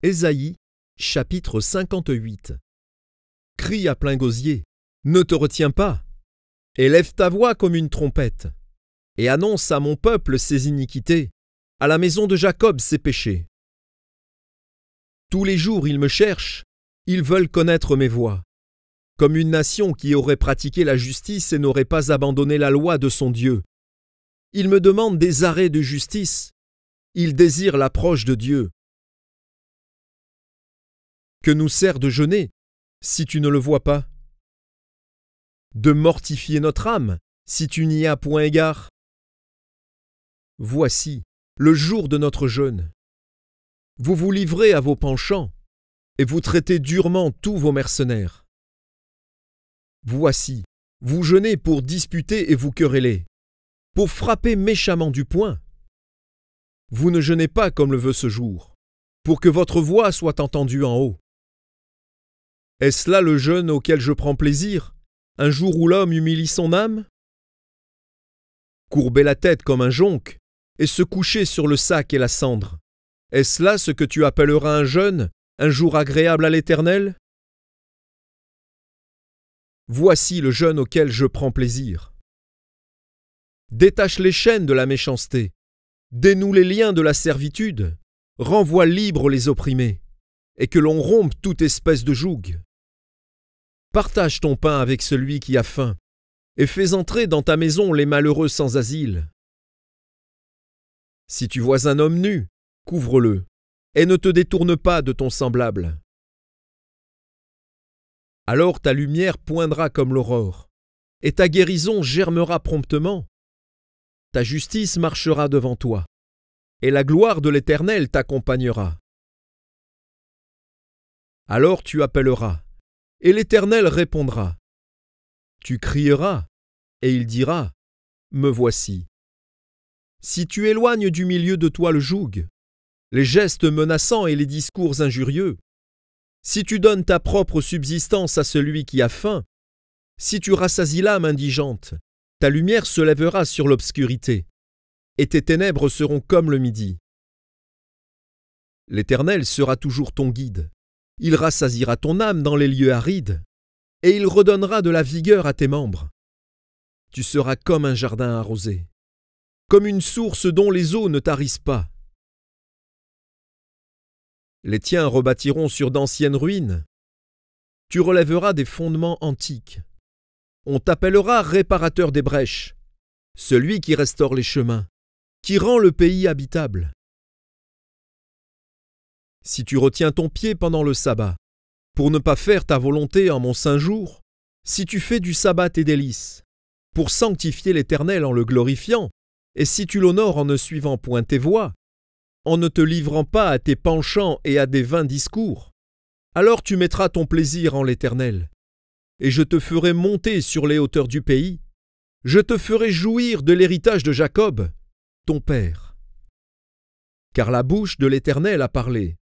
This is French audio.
Ésaïe, chapitre 58. Crie à plein gosier, ne te retiens pas. Élève ta voix comme une trompette, et annonce à mon peuple ses iniquités, à la maison de Jacob ses péchés. Tous les jours ils me cherchent, ils veulent connaître mes voies. Comme une nation qui aurait pratiqué la justice et n'aurait pas abandonné la loi de son Dieu. Ils me demandent des arrêts de justice, ils désirent l'approche de Dieu. Que nous sert de jeûner, si tu ne le vois pas? De mortifier notre âme, si tu n'y as point égard? Voici le jour de notre jeûne. Vous vous livrez à vos penchants, et vous traitez durement tous vos mercenaires. Voici, vous jeûnez pour disputer et vous quereller, pour frapper méchamment du poing. Vous ne jeûnez pas comme le veut ce jour, pour que votre voix soit entendue en haut. Est-ce là le jeûne auquel je prends plaisir, un jour où l'homme humilie son âme? Courber la tête comme un jonc, et se coucher sur le sac et la cendre, est-ce là ce que tu appelleras un jeûne, un jour agréable à l'Éternel? Voici le jeûne auquel je prends plaisir. Détache les chaînes de la méchanceté, dénoue les liens de la servitude, renvoie libres les opprimés, et que l'on rompe toute espèce de joug. Partage ton pain avec celui qui a faim, et fais entrer dans ta maison les malheureux sans asile. Si tu vois un homme nu, couvre-le, et ne te détourne pas de ton semblable. Alors ta lumière poindra comme l'aurore, et ta guérison germera promptement. Ta justice marchera devant toi, et la gloire de l'Éternel t'accompagnera. Alors tu appelleras, et l'Éternel répondra. Tu crieras, et il dira, me voici. Si tu éloignes du milieu de toi le joug, les gestes menaçants et les discours injurieux, si tu donnes ta propre subsistance à celui qui a faim, si tu rassasies l'âme indigente, ta lumière se lèvera sur l'obscurité, et tes ténèbres seront comme le midi. L'Éternel sera toujours ton guide. Il rassasiera ton âme dans les lieux arides, et il redonnera de la vigueur à tes membres. Tu seras comme un jardin arrosé, comme une source dont les eaux ne tarissent pas. Les tiens rebâtiront sur d'anciennes ruines. Tu relèveras des fondements antiques. On t'appellera réparateur des brèches, celui qui restaure les chemins, qui rend le pays habitable. Si tu retiens ton pied pendant le sabbat, pour ne pas faire ta volonté en mon saint jour, si tu fais du sabbat tes délices, pour sanctifier l'Éternel en le glorifiant, et si tu l'honores en ne suivant point tes voies, en ne te livrant pas à tes penchants et à des vains discours, alors tu mettras ton plaisir en l'Éternel, et je te ferai monter sur les hauteurs du pays, je te ferai jouir de l'héritage de Jacob, ton père. Car la bouche de l'Éternel a parlé,